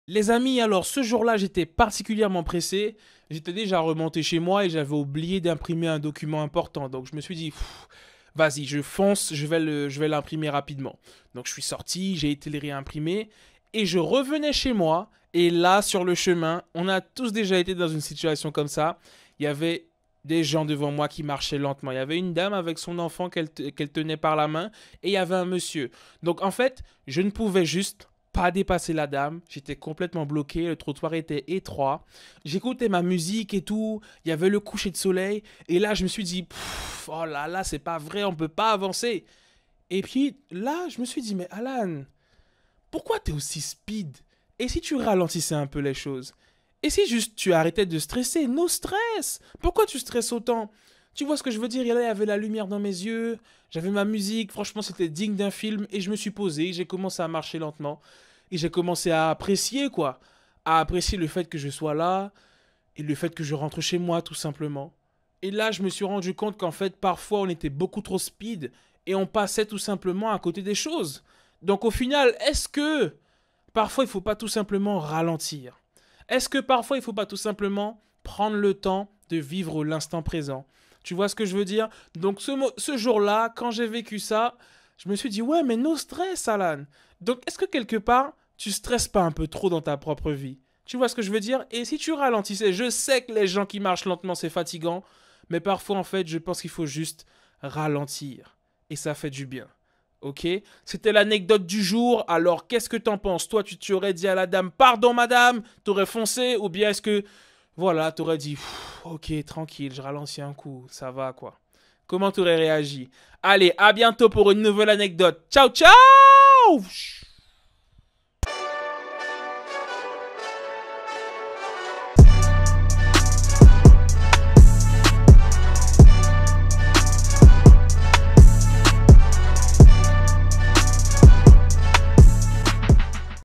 Les amis, alors ce jour-là, j'étais particulièrement pressé. J'étais déjà remonté chez moi et j'avais oublié d'imprimer un document important. Donc je me suis dit, vas-y, je fonce, je vais l'imprimer rapidement. Donc je suis sorti, j'ai été le réimprimer et je revenais chez moi. Et là, sur le chemin, on a tous déjà été dans une situation comme ça. Il y avait des gens devant moi qui marchaient lentement. Il y avait une dame avec son enfant qu'elle tenait par la main et il y avait un monsieur. Donc en fait, je ne pouvais juste pas dépasser la dame. J'étais complètement bloqué. Le trottoir était étroit. J'écoutais ma musique et tout. Il y avait le coucher de soleil. Et là, je me suis dit, oh là là, c'est pas vrai, on peut pas avancer. Et puis là, je me suis dit, mais Alan, pourquoi t'es aussi speed? Et si tu ralentissais un peu les choses? Et si juste tu arrêtais de stresser? No stress! Pourquoi tu stresses autant? Tu vois ce que je veux dire? Il y avait la lumière dans mes yeux, j'avais ma musique, franchement c'était digne d'un film, et je me suis posé, j'ai commencé à marcher lentement, et j'ai commencé à apprécier quoi, à apprécier le fait que je sois là, et le fait que je rentre chez moi tout simplement. Et là je me suis rendu compte qu'en fait parfois on était beaucoup trop speed, et on passait tout simplement à côté des choses. Donc au final, est-ce que parfois il ne faut pas tout simplement ralentir? Est-ce que parfois il ne faut pas tout simplement prendre le temps de vivre l'instant présent? Tu vois ce que je veux dire? Donc ce jour-là, quand j'ai vécu ça, je me suis dit, ouais, mais no stress, Alan. Donc est-ce que quelque part, tu stresses pas un peu trop dans ta propre vie? Tu vois ce que je veux dire? Et si tu ralentissais, je sais que les gens qui marchent lentement, c'est fatigant, mais parfois, en fait, je pense qu'il faut juste ralentir. Et ça fait du bien. Ok? C'était l'anecdote du jour. Alors, qu'est-ce que t'en penses? Toi, tu aurais dit à la dame, pardon, madame, t'aurais foncé, ou bien est-ce que, voilà, t'aurais dit, ok, tranquille, je ralentis un coup, ça va, quoi. Comment t'aurais réagi? Allez, à bientôt pour une nouvelle anecdote. Ciao, ciao!